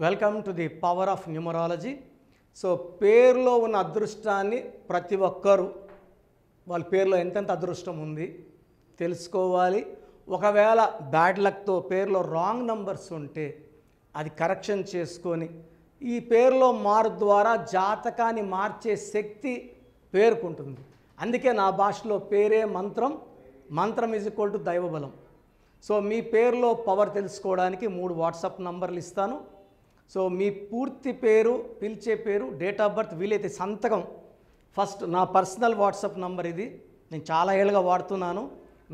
Welcome to the power of numerology. So పేరులో ఉన్న అదృష్టాన్ని ప్రతి ఒక్కరు వాళ్ళ పేరులో ఎంతెంత అదృష్టం ఉంది తెలుసుకోవాలి. ఒకవేళ బ్యాడ్ లక్తో పేరులో రాంగ్ నంబర్స్ ఉంటే అది కరెక్షన్ చేసుకొని ఈ పేరులో మార్పు ద్వారా జాతకాన్ని మార్చే శక్తి పేరుకుంటుంది. అందుకే నా భాషలో పేరే మంత్రం, మంత్రం ఈజ్ ఈక్వల్ టు దైవబలం. సో మీ పేరులో పవర్ తెలుసుకోవడానికి 3 వాట్సాప్ నంబర్లు ఇస్తాను. సో మీ పూర్తి పేరు, పిలిచే పేరు, డేట్ ఆఫ్ బర్త్, వీలైతే సంతకం. ఫస్ట్ నా పర్సనల్ వాట్సాప్ నంబర్ ఇది, నేను చాలా ఏళ్ళుగా వాడుతున్నాను.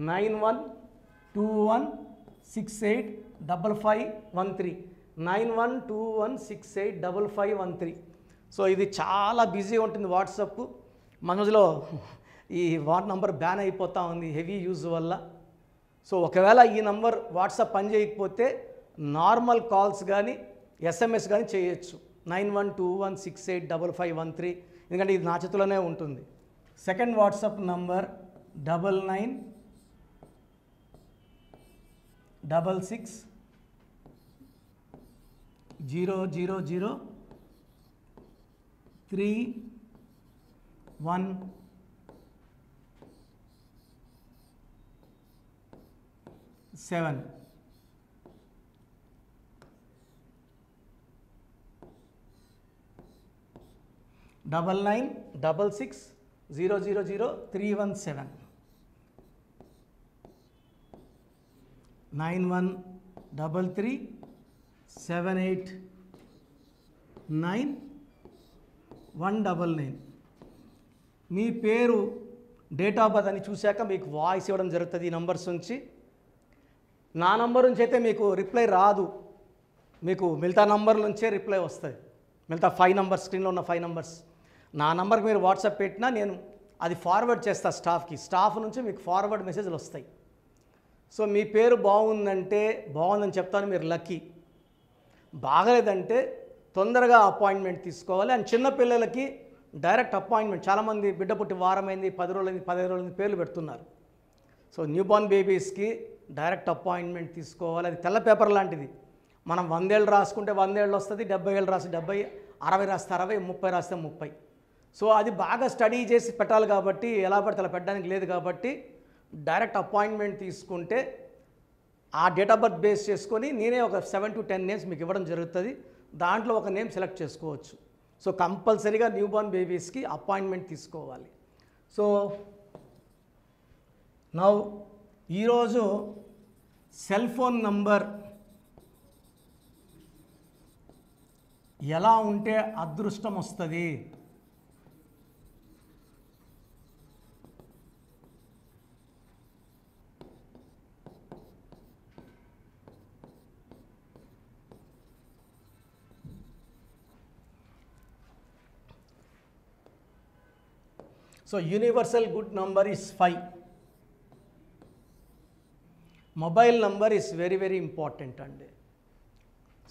9121685513 9121685513. సో ఇది చాలా బిజీ ఉంటుంది వాట్సాప్. మన రోజులో ఈ నంబర్ బ్యాన్ అయిపోతూ ఉంది హెవీ యూజ్ వల్ల. సో ఒకవేళ ఈ నంబర్ వాట్సాప్ పనిచేయకపోతే నార్మల్ కాల్స్ కానీ SMS కానీ చేయొచ్చు 9121685513, ఎందుకంటే ఇది నా చేతిలోనే ఉంటుంది. Second WhatsApp number 9966000317. 9966000317 9133789199. మీ పేరు, డేట్ ఆఫ్ బర్త్ అని చూశాక మీకు వాయిస్ ఇవ్వడం జరుగుతుంది ఈ నంబర్స్ నుంచి. నా నంబర్ నుంచి అయితే మీకు రిప్లై రాదు, మీకు మిగతా నంబర్ నుంచే రిప్లై వస్తుంది. మిగతా 5 నంబర్స్, స్క్రీన్లో ఉన్న 5 నంబర్స్ నా నంబర్కి మీరు వాట్సాప్ పెట్టినా నేను అది ఫార్వర్డ్ చేస్తాను స్టాఫ్కి. స్టాఫ్ నుంచి మీకు ఫార్వర్డ్ మెసేజ్లు వస్తాయి. సో మీ పేరు బాగుందంటే బాగుందని చెప్తాను, మీరు లక్కీ. బాగలేదంటే తొందరగా అపాయింట్మెంట్ తీసుకోవాలి. అండ్ చిన్నపిల్లలకి డైరెక్ట్ అపాయింట్మెంట్, చాలామంది బిడ్డ పుట్టి వారమైంది, 10 రోజులైంది, 15 రోజులైంది పేర్లు పెడుతున్నారు. సో న్యూబార్న్ బేబీస్కి డైరెక్ట్ అపాయింట్మెంట్ తీసుకోవాలి. అది తెల్ల పేపర్ లాంటిది. మనం 100 ఏళ్ళు రాసుకుంటే 100 ఏళ్ళు వస్తుంది, 70 ఏళ్ళు రాస్తే 70, 60 రాస్తే 60, 30 రాస్తే 30. సో అది బాగా స్టడీ చేసి పెట్టాలి కాబట్టి ఎలా పడితే అలా పెట్టడానికి లేదు కాబట్టి డైరెక్ట్ అపాయింట్మెంట్ తీసుకుంటే ఆ డేట్ ఆఫ్ బర్త్ బేస్ చేసుకొని నేనే ఒక 7 to 10 నేమ్స్ మీకు ఇవ్వడం జరుగుతుంది. దాంట్లో ఒక నేమ్ సెలెక్ట్ చేసుకోవచ్చు. సో కంపల్సరీగా న్యూబార్న్ బేబీస్కి అపాయింట్మెంట్ తీసుకోవాలి. సో నౌ ఈరోజు సెల్ ఫోన్ నంబర్ ఎలా ఉంటే అదృష్టం వస్తుంది, so universal good number is 5. Mobile number is very very important అండి.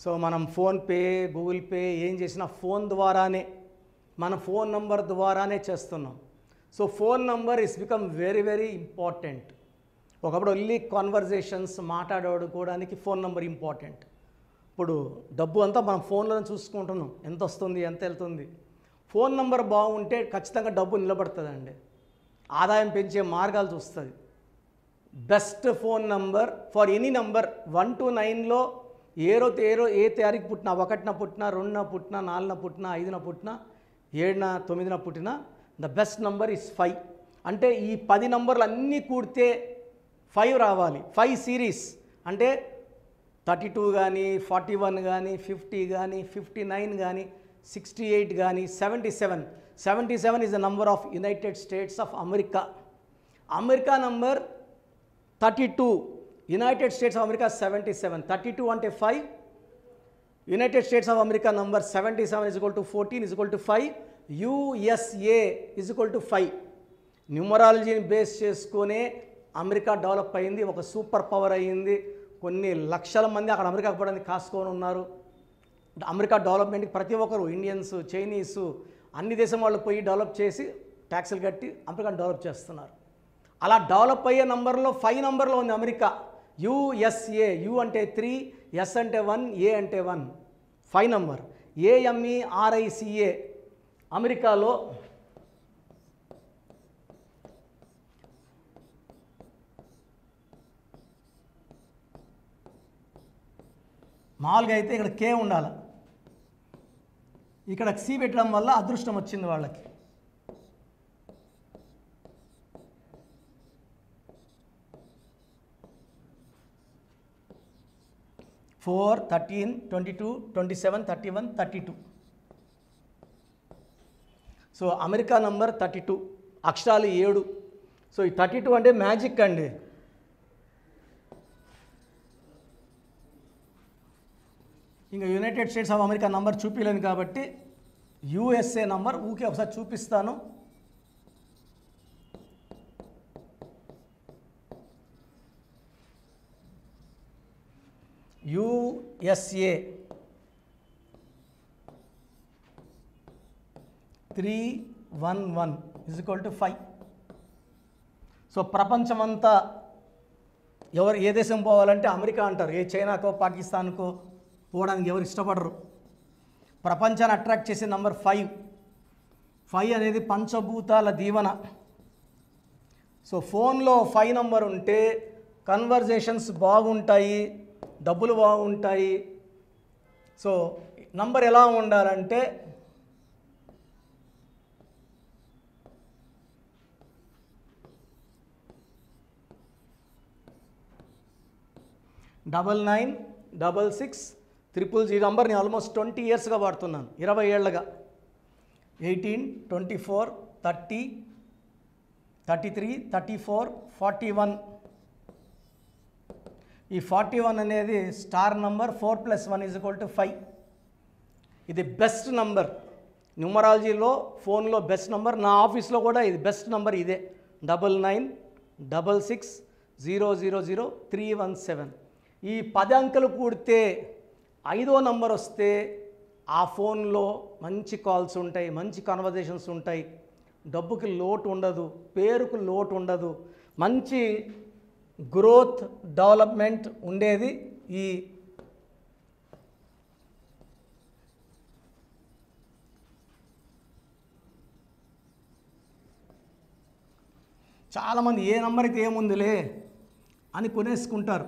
సో మనం ఫోన్పే, గూగుల్ పే ఏం చేసినా ఫోన్ ద్వారానే, మన ఫోన్ నంబర్ ద్వారానే చేస్తున్నాం. So phone number is become very very important. ఒకప్పుడు ఓన్లీ కాన్వర్జేషన్స్ మాట్లాడుకోవడానికి ఫోన్ నంబర్ ఇంపార్టెంట్. ఇప్పుడు డబ్బు అంతా మనం ఫోన్లోనే చూసుకుంటున్నాం, ఎంత వస్తుంది, ఎంత వెళ్తుంది. ఫోన్ నంబర్ బాగుంటే ఖచ్చితంగా డబ్బు నిలబడుతుందండి. ఆదాయం పెంచే మార్గాలు చూస్తుంది. Best phone number for any number 1 to 9లో ఏ తారీఖు పుట్టినా, 1న పుట్టినా, 2న పుట్టినా, 4న పుట్టినా, 5న పుట్టినా, 7న 9న పుట్టినా ద బెస్ట్ నంబర్ ఇస్ 5. అంటే ఈ 10 నంబర్లు అన్నీ కూడితే 5 రావాలి. 5 సిరీస్ అంటే 32 కానీ, 41 కానీ, 50 కానీ, 59 కానీ, 68 కానీ, 77. 77 is the number of United States of America. America number 32, United States of America 77. 32 అంటే 5, United States of America number 77 is equal to 14 is equal to 5, USA is equal to 5. న్యూమరాలజీని base చేసుకునే America develop అయింది, ఒక super power అయ్యింది. కొన్ని లక్షల మంది అక్కడ America పోవడానికి కాసుకొని ఉన్నారు. అమెరికా డెవలప్మెంట్కి ప్రతి ఒక్కరు, ఇండియన్స్, చైనీసు, అన్ని దేశం వాళ్ళు పోయి డెవలప్ చేసి ట్యాక్సులు కట్టి అమెరికాను డెవలప్ చేస్తున్నారు. అలా డెవలప్ అయ్యే నంబర్లో 5 నంబర్లో ఉంది అమెరికా. USA, U అంటే 3, S అంటే 1, A అంటే 1. 5 నంబర్ AMERICA అమెరికాలో మామూలుగా అయితే ఇక్కడ K ఉండాలి, ఇక్కడ C పెట్టడం వల్ల అదృష్టం వచ్చింది వాళ్ళకి. ఫోర్ 13 22 27 31 32. సో అమెరికా నంబర్ 32, అక్షరాలు 7. సో ఈ 32 అంటే మ్యాజిక్ అండి. ఇంకా United States of America number చూపించలేను కాబట్టి USA నంబర్ ఊకే ఒకసారి చూపిస్తాను. USA 311 = 5. సో ప్రపంచమంతా ఏ దేశం పోవాలంటే అమెరికా అంటారు. ఏ చైనాకో పాకిస్తాన్కో పోవడానికి ఎవరు ఇష్టపడరు. ప్రపంచాన్ని అట్రాక్ట్ చేసే నంబర్ 5. 5 అనేది పంచభూతాల దీవెన. సో ఫోన్లో 5 నంబర్ ఉంటే కన్వర్జేషన్స్ బాగుంటాయి, డబ్బులు బాగుంటాయి. సో నంబర్ ఎలా ఉండాలంటే డబల్ 9 66 000. నంబర్ నేను ఆల్మోస్ట్ 20 ఇయర్స్గా వాడుతున్నాను, 20 ఏళ్ళగా. 18 24 30 33 34 41. ఈ 41 అనేది స్టార్ నంబర్. 4 + 1 = 5. ఇది బెస్ట్ నంబర్ న్యూమరాలజీలో, ఫోన్లో బెస్ట్ నంబర్. నా ఆఫీస్లో కూడా ఇది బెస్ట్ నంబర్ ఇదే, 99 66 000 317. ఈ 10 అంకెలు కూడితే 5వ నంబర్ వస్తే ఆ ఫోన్లో మంచి కాల్స్ ఉంటాయి, మంచి కన్వర్జేషన్స్ ఉంటాయి, డబ్బుకి లోటు ఉండదు, పేరుకు లోటు ఉండదు, మంచి గ్రోత్ డెవలప్మెంట్ ఉండేది. ఈ చాలామంది ఏ నంబర్కి ఏముందిలే అని కొనేసుకుంటారు.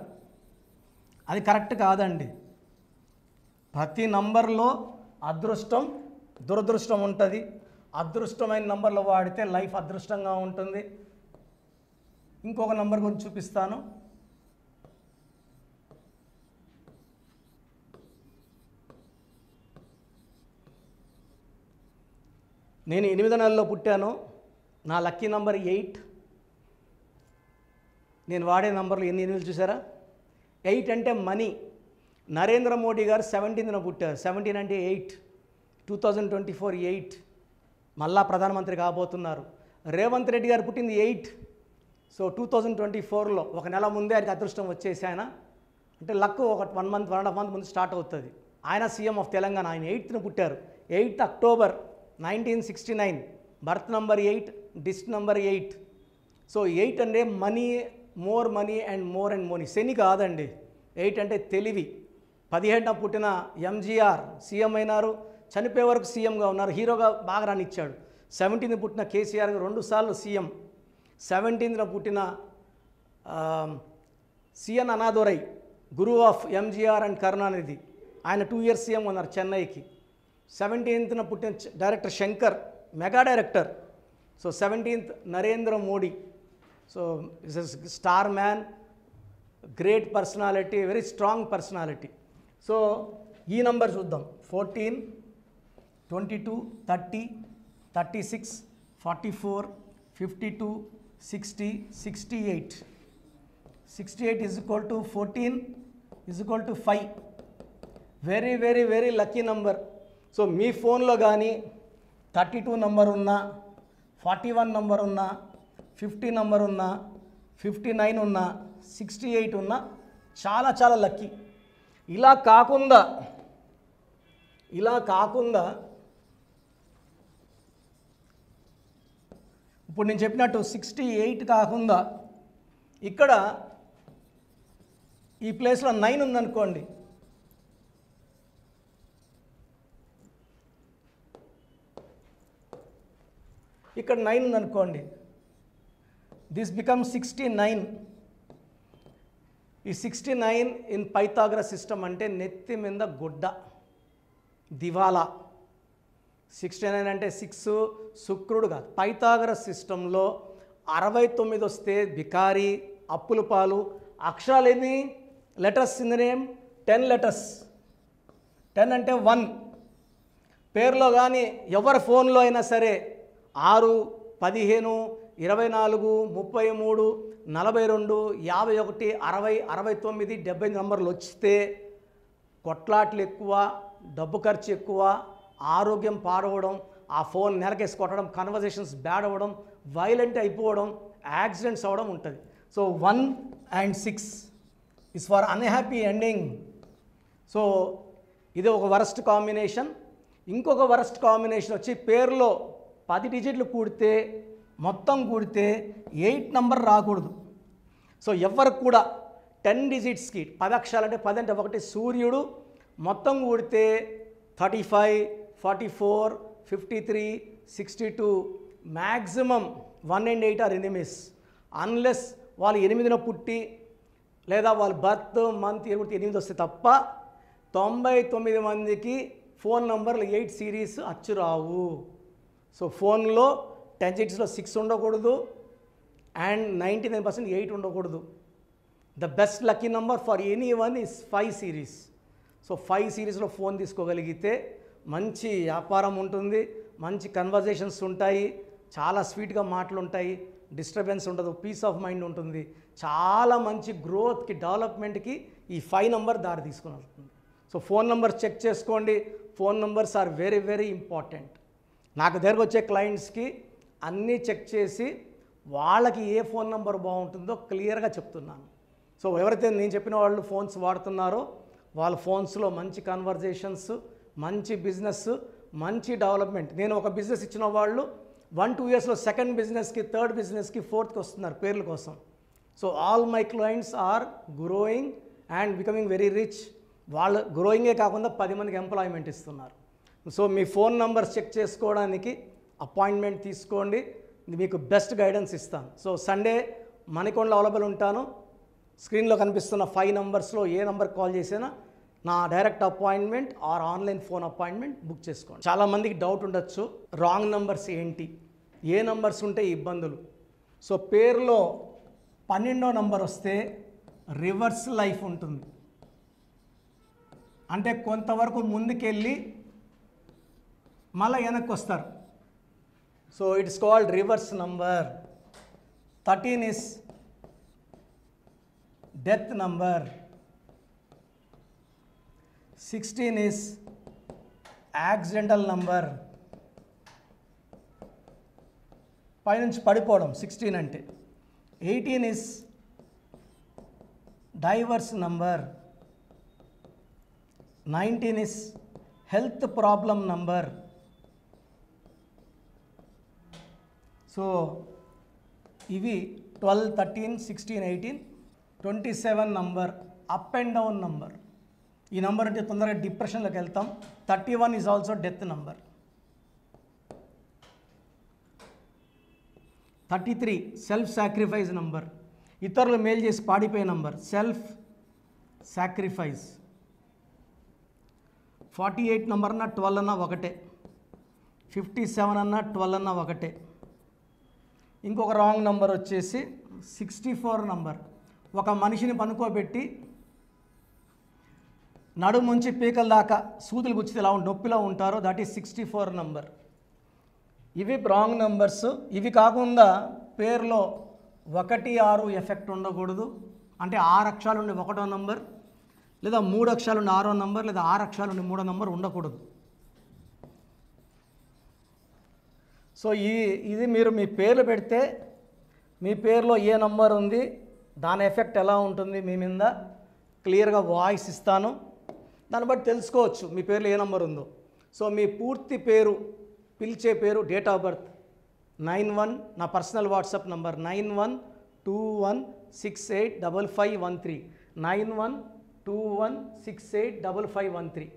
అది కరెక్ట్ కాదండి. ప్రతి నంబర్లో అదృష్టం దురదృష్టం ఉంటుంది. అదృష్టమైన నంబర్లు వాడితే లైఫ్ అదృష్టంగా ఉంటుంది. ఇంకొక నంబర్ గురించి చూపిస్తాను. నేను 8వ నెలలో పుట్టాను. నా లక్కీ నంబర్ 8. నేను వాడే నంబర్లు ఎన్ని 8లు చూసారా? 8 అంటే మనీ. నరేంద్ర మోడీ గారు 17న పుట్టారు. 17 అంటే 8. 2024 8. మళ్ళా ప్రధానమంత్రి కాబోతున్నారు. రేవంత్ రెడ్డి గారు పుట్టింది 8. సో 2024లో ఒక నెల ముందే ఆయనకి అదృష్టం వచ్చేసి ఆయన అంటే లక్ ఒక 1 మంత్ 1.5 మంత్ ముందు స్టార్ట్ అవుతుంది. ఆయన సీఎం ఆఫ్ తెలంగాణ. ఆయన 8న పుట్టారు. 8 అక్టోబర్ 1969. బర్త్ నంబర్ 8, డిస్ట్ నంబర్ 8. సో 8 అంటే money, more money and more and money. Shani కాదండి. 8 అంటే తెలివి. 17న పుట్టిన ఎంజీఆర్ సీఎం అయినారు, చనిపోయే వరకు సీఎంగా ఉన్నారు, హీరోగా బాగా రానిచ్చాడు. 17న పుట్టిన కేసీఆర్ 2 సార్లు సీఎం. 17న పుట్టిన సిఎన్ అనాదురై, గురువు ఆఫ్ ఎంజీఆర్ అండ్ కరుణానిధి, ఆయన 2 ఇయర్స్ సీఎం ఉన్నారు చెన్నైకి. 17న పుట్టిన director Shankar, mega director. So 17th Narendra Modi. So is a star man, great personality, very strong personality. So ఈ నంబర్ చూద్దాం. 14 22 30 36 44 52 60 68. 68 = 14 = 5. Very very very lucky number. So మీ ఫోన్లో కానీ 32 నంబర్ ఉన్నా, 41 నంబర్ ఉన్నా, 50 నంబర్ ఉన్నా, 59 ఉన్నా, 68 ఉన్నా చాలా చాలా లక్కీ. ఇలా కాకుండా ఇప్పుడు నేను చెప్పినట్టు 68 కాకుండా ఇక్కడ ఈ ప్లేస్లో 9 ఉందనుకోండి, ఇక్కడ 9 ఉందనుకోండి, దిస్ బికమ్ 69. ఈ 69 ఇన్ పైథాగరస్ సిస్టమ్ అంటే నెత్తి మీద గుడ్డ, దివాలా. 69 అంటే 6 శుక్రుడు కాదు. పైథాగరస్ సిస్టంలో 69 వస్తే బికారి, అప్పుల పాలు. అక్షరాలు ఎన్ని? Letters in the name 10 letters. 10 అంటే 1. పేరులో కానీ ఎవరి ఫోన్లో అయినా సరే 6, 15, 24, 33, 42, 51, 60, 69, 70 నంబర్లు వచ్చితే కొట్లాట్లు ఎక్కువ, డబ్బు ఖర్చు ఎక్కువ, ఆరోగ్యం పాడవడం, ఆ ఫోన్ నెలకేసి కొట్టడం, కన్వర్జేషన్స్ బ్యాడ్ అవ్వడం, వైలెంట్ అయిపోవడం, యాక్సిడెంట్స్ అవ్వడం ఉంటుంది. So 1 and 6 is for unhappy ending. So ఇది ఒక వరస్ట్ కాంబినేషన్. ఇంకొక వరస్ట్ కాంబినేషన్ వచ్చి పేరులో 10 డిజిట్లు కూడితే, మొత్తం కూడితే 8 నంబర్ రాకూడదు. సో ఎవరికి కూడా 10 డిజిట్స్కి 10 అక్షరాలు అంటే 10 అంటే 1 సూర్యుడు, మొత్తం కూడితే 35, 44, 53, 62, maximum 1 and 8 are enemies. Unless వాళ్ళు 8న పుట్టి లేదా వాళ్ళ బర్త్ మంత్ 8 వస్తే తప్ప 99 మందికి ఫోన్ నంబర్లు 8 సిరీస్ అచ్చు రావు. సో ఫోన్లో 10 డిజిట్స్లో 6 ఉండకూడదు అండ్ 99% 8 ఉండకూడదు. The best lucky number for any one is 5 series. So 5 సిరీస్లో ఫోన్ తీసుకోగలిగితే మంచి వ్యాపారం ఉంటుంది, మంచి కన్వర్జేషన్స్ ఉంటాయి, చాలా స్వీట్గా మాటలు ఉంటాయి, డిస్టర్బెన్స్ ఉండదు, పీస్ ఆఫ్ మైండ్ ఉంటుంది, చాలా మంచి గ్రోత్కి, డెవలప్మెంట్కి ఈ 5 నంబర్ దారి తీసుకుని వెళ్తుంది. సో ఫోన్ నంబర్ చెక్ చేసుకోండి. Phone numbers are very very important. నాకు దగ్గరకు వచ్చే క్లయింట్స్కి అన్నీ చెక్ చేసి వాళ్ళకి ఏ ఫోన్ నంబర్ బాగుంటుందో క్లియర్గా చెప్తున్నాను. సో ఎవరైతే నేను చెప్పిన వాళ్ళు ఫోన్స్ వాడుతున్నారో వాళ్ళ ఫోన్స్లో మంచి కన్వర్జేషన్స్, మంచి బిజినెస్, మంచి డెవలప్మెంట్. నేను ఒక బిజినెస్ ఇచ్చిన వాళ్ళు 1-2 ఇయర్స్లో సెకండ్ బిజినెస్కి, థర్డ్ బిజినెస్కి, ఫోర్త్కి వస్తున్నారు పేర్ల కోసం. So all my clients are growing and becoming very rich. వాళ్ళు గ్రోయింగే కాకుండా 10 మందికి ఎంప్లాయ్మెంట్ ఇస్తున్నారు. సో మీ ఫోన్ నంబర్స్ చెక్ చేసుకోవడానికి అపాయింట్మెంట్ తీసుకోండి, మీకు బెస్ట్ గైడెన్స్ ఇస్తాను. సో సండే మణికొండలో అవైలబుల్ ఉంటాను. స్క్రీన్లో కనిపిస్తున్న 5 నంబర్స్లో ఏ నంబర్ కాల్ చేసినా నా direct appointment or online phone appointment book చేసుకోండి. చాలామందికి డౌట్ ఉండొచ్చు, రాంగ్ నంబర్స్ ఏంటి, ఏ నంబర్స్ ఉంటే ఇబ్బందులు. సో పేరులో 12వ నంబర్ వస్తే రివర్స్ లైఫ్ ఉంటుంది, అంటే కొంతవరకు ముందుకెళ్ళి మళ్ళీ వెనక్కి వస్తారు. So it's called reverse number. 13 is death number. 16 is accidental number, పైనుంచి పడిపోవడం 16 అంటే. 18 is divorce number. 19 is health problem number. So ఇవి 12, 13, 16, 18, 27 number up and down number. ఈ నంబర్ అంటే తొందరగా డిప్రెషన్లోకి వెళ్తాం. 31 is also death number. 33 self sacrifice number, ఇతరులు మేలు చేసి పాడిపోయే నంబర్, సెల్ఫ్ సాక్రిఫైస్. 48 నంబర్ అన్న 12 అన్న ఒకటే, 57 అన్న 12 అన్న ఒకటే. ఇంకొక రాంగ్ నంబర్ వచ్చేసి 64 నంబర్. ఒక మనిషిని పనుకోబెట్టి నడుము నుంచి పీకల దాకా సూదులు గుచ్చితే ఎలా నొప్పిలో ఉంటారో దట్ ఈస్ 64 నంబర్. ఇవి రాంగ్ నంబర్స్. ఇవి కాకుండా పేరులో 1, 6 ఎఫెక్ట్ ఉండకూడదు. అంటే 6 అక్షరాలు ఉండే 1వ నంబర్, లేదా 3 అక్షరాలు ఉండే 6వ నంబర్, లేదా 6 అక్షరాలు ఉండే 3వ నంబర్ ఉండకూడదు. సో ఇది మీరు మీ పేర్లు పెడితే మీ పేరులో ఏ నంబర్ ఉంది, దాని ఎఫెక్ట్ ఎలా ఉంటుంది మీ మీద క్లియర్గా వాయిస్ ఇస్తాను. దాన్ని బట్టి తెలుసుకోవచ్చు మీ పేరులో ఏ నంబర్ ఉందో. సో మీ పూర్తి పేరు, పిలిచే పేరు, డేట్ ఆఫ్ బర్త్ 91, నా పర్సనల్ వాట్సాప్ నంబర్ 9121685513, 9121685513.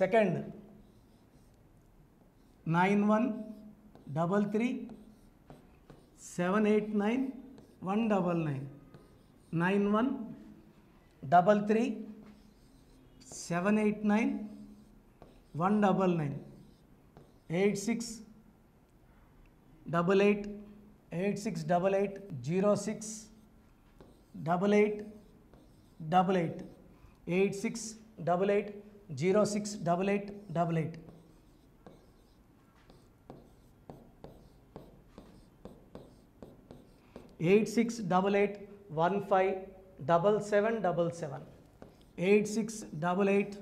సెకండ్ 9133 789 199 9133 789 199 86 88 8688 06 88 88 86 88 06 88 88 8688 157777 8688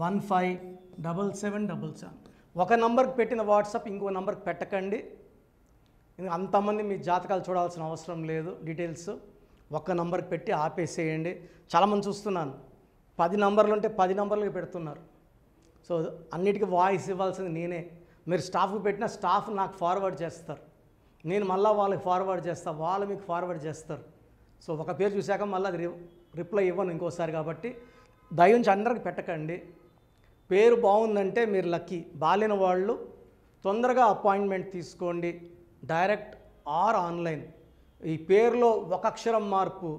157777 ఒక నంబర్కి పెట్టిన వాట్సాప్ ఇంకో నంబర్కి పెట్టకండి. అంతమంది మీ జాతకాలు చూడాల్సిన అవసరం లేదు. డీటెయిల్స్ ఒక్క నంబర్కి పెట్టి ఆపేసేయండి. చాలామంది చూస్తున్నాను 10 నంబర్లు ఉంటే 10 నంబర్లకి పెడుతున్నారు. సో అన్నిటికీ వాయిస్ ఇవ్వాల్సింది నేనే. మీరు స్టాఫ్కి పెట్టిన స్టాఫ్ నాకు ఫార్వర్డ్ చేస్తారు, నేను మళ్ళీ వాళ్ళకి ఫార్వర్డ్ చేస్తాను, వాళ్ళు మీకు ఫార్వర్డ్ చేస్తారు. సో ఒక పేరు చూశాక మళ్ళీ అది రిప్లై ఇవ్వను ఇంకోసారి. కాబట్టి దయించి అందరికి పెట్టకండి. పేరు బాగుందంటే మీరు లక్కీ. బాలేని వాళ్ళు తొందరగా అపాయింట్మెంట్ తీసుకోండి, డైరెక్ట్ ఆర్ ఆన్లైన్. ఈ పేరులో ఒక అక్షరం మార్పు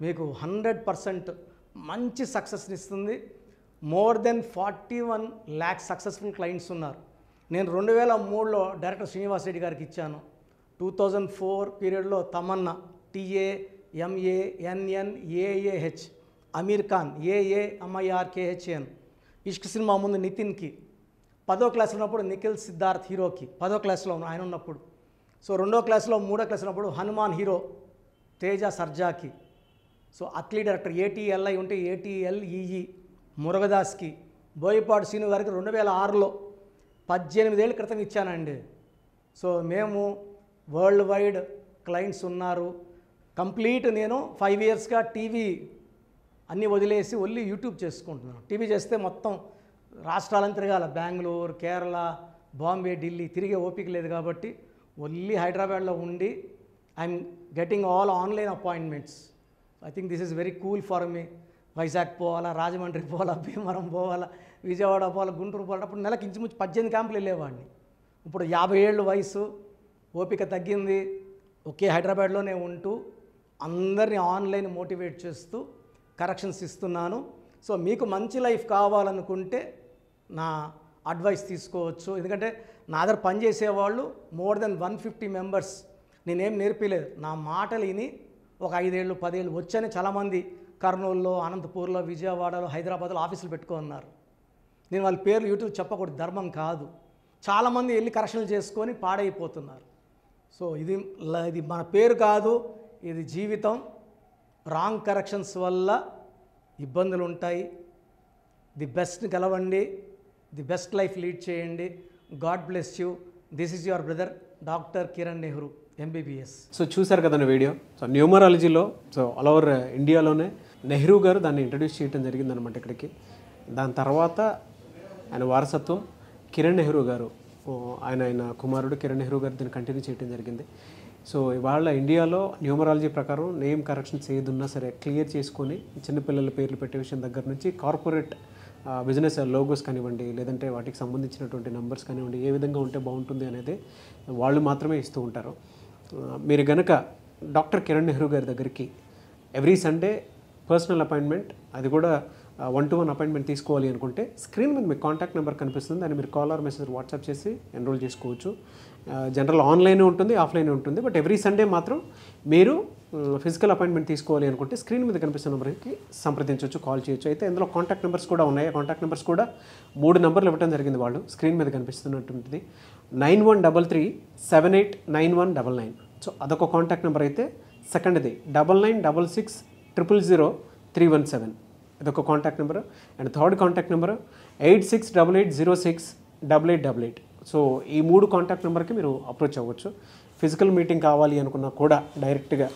మీకు 100% మంచి సక్సెస్ని ఇస్తుంది. More than 41 lakhs successful clients ఉన్నారు. నేను 2003లో డైరెక్టర్ శ్రీనివాస్ రెడ్డి గారికి ఇచ్చాను. 2004 పీరియడ్లో తమన్నా TAMANNAAH, అమీర్ ఖాన్ AAMIRKHN, ఇష్క్ సినిమా ముందు నితిన్కి, 10వ క్లాస్ ఉన్నప్పుడు నిఖిల్ సిద్ధార్థ్ హీరోకి 10వ క్లాస్లో ఆయన ఉన్నప్పుడు. సో 2వ క్లాస్లో 3వ క్లాస్ ఉన్నప్పుడు హనుమాన్ హీరో తేజ సర్జాకి. సో అథ్లీట్ డైరెక్టర్ ATLI ఉంటే ATLEE మురుగదాస్కి. బోయపాడు శ్రీను గారికి 2006లో 18 ఏళ్ళ క్రితం ఇచ్చానండి. సో మేము వరల్డ్ వైడ్ క్లయింట్స్ ఉన్నారు. కంప్లీట్ నేను 5 yearsగా టీవీ అన్నీ వదిలేసి ఓన్లీ యూట్యూబ్ చేసుకుంటున్నాను. టీవీ చేస్తే మొత్తం రాష్ట్రాలను తిరగాల, బెంగళూరు, కేరళ, బాంబే, ఢిల్లీ తిరిగే ఓపిక లేదు. కాబట్టి ఓన్లీ హైదరాబాద్లో ఉండి I'm getting all online appointments. I think this is very cool for me. Vizag పోవాలా, రాజమండ్రి పోవాలా, భీమవరం పోవాలా, విజయవాడ పోవాలా, గుంటూరు పోవాలా. అప్పుడు నెలకి ఇంచుమించు 18 క్యాంపులు వెళ్ళేవాడిని. ఇప్పుడు 50 ఏళ్ళు వయసు, ఓపిక తగ్గింది. ఒకే హైదరాబాద్లోనే ఉంటూ అందరినీ ఆన్లైన్ మోటివేట్ చేస్తూ కరెక్షన్స్ ఇస్తున్నాను. సో మీకు మంచి లైఫ్ కావాలనుకుంటే నా అడ్వైస్ తీసుకోవచ్చు. ఎందుకంటే నా దగ్గర పనిచేసేవాళ్ళు మోర్ దెన్ 150 మెంబర్స్. నేనేం నేర్పిలేదు, నా మాటలు విని ఒక 5 ఏళ్ళు 10 ఏళ్ళు వచ్చని చాలామంది కర్నూలులో, అనంతపూర్లో, విజయవాడలో, హైదరాబాద్లో ఆఫీసులు పెట్టుకున్నారు. నేను వాళ్ళ పేర్లు యూట్యూబ్ చెప్పకూడదు, ధర్మం కాదు. చాలామంది వెళ్ళి కరెక్షన్లు చేసుకొని పాడైపోతున్నారు. సో ఇది మన పేరు కాదు, ఇది జీవితం. రాంగ్ కరెక్షన్స్ వల్ల ఇబ్బందులు ఉంటాయి. ది బెస్ట్ గెలవండి, ది బెస్ట్ లైఫ్ లీడ్ చేయండి. God bless you. This is your brother doctor Kiran Nehru MBBS. So చూసారు కదండి వీడియో. సో న్యూమరాలజీలో సో ఆల్ ఓవర్ ఇండియాలోనే నెహ్రూ గారు దాన్ని ఇంట్రడ్యూస్ చేయడం జరిగిందనమాట ఇక్కడికి. దాని తర్వాత ఆయన వారసత్వం కిరణ్ నెహ్రూ గారు, ఆయన కుమారుడు కిరణ్ నెహ్రూ గారు దీన్ని కంటిన్యూ చేయడం జరిగింది. సో ఇవాళ ఇండియాలో న్యూమరాలజీ ప్రకారం నేమ్ కరెక్షన్స్ ఏదున్నా సరే క్లియర్ చేసుకొని చిన్నపిల్లల పేర్లు పెట్టే విషయం దగ్గర నుంచి కార్పొరేట్ బిజినెస్ లోగోస్ కానివ్వండి, లేదంటే వాటికి సంబంధించినటువంటి నెంబర్స్ కానివ్వండి, ఏ విధంగా ఉంటే బాగుంటుంది అనేది వాళ్ళు మాత్రమే ఇస్తూ ఉంటారు. మీరు గనక డాక్టర్ కిరణ్ నెహ్రూ గారి దగ్గరికి ఎవ్రీ సండే పర్సనల్ అపాయింట్మెంట్, అది కూడా 1-to-1 అపాయింట్మెంట్ తీసుకోవాలి అనుకుంటే స్క్రీన్ మీద మీకు కాంటాక్ట్ నెంబర్ కనిపిస్తుంది. దాన్ని మీరు కాల్ ఆర్ మెసేజ్ వాట్సాప్ చేసి ఎన్రోల్ చేసుకోవచ్చు. జనరల్ ఆన్లైన్ ఉంటుంది, ఆఫ్లైన్ ఉంటుంది. బట్ ఎవ్రీ సండే మాత్రం మీరు ఫిజికల్ అపాయింట్మెంట్ తీసుకోవాలి అనుకుంటే స్క్రీన్ మీద కనిపిస్తున్న నెంబర్కి సంప్రదించవచ్చు, కాల్ చేయొచ్చు. అయితే ఇందులో కాంటాక్ట్ నెంబర్స్ కూడా ఉన్నాయి. కాంటాక్ట్ నెంబర్స్ కూడా 3 నెంబర్లు ఇవ్వడం జరిగింది. వాళ్ళు స్క్రీన్ మీద కనిపిస్తున్నటువంటిది 9133789199. సో అదొక కాంటాక్ట్ నెంబర్ అయితే. సెకండ్ది 9966000317, ఇదొక contact number. And third contact number 8688068888. So ఈ 3 కాంటాక్ట్ నెంబర్కి మీరు అప్రోచ్ అవ్వచ్చు. ఫిజికల్ మీటింగ్ కావాలి అనుకున్నా కూడా డైరెక్ట్గా,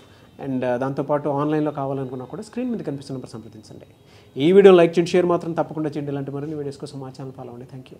అండ్ దాంతోపాటు ఆన్లైన్లో కావాలనుకున్నా కూడా స్క్రీన్ మీద కనిపిస్తున్న నెంబర్ సంప్రదించండి. ఈ వీడియో లైక్ చేయండి, షేర్ మాత్రం తప్పకుండా చేయండి. ఇలాంటి మరిన్ని వీడియోస్ కోసం మా ఛానల్ ఫాలో అవ్వండి. Thank you.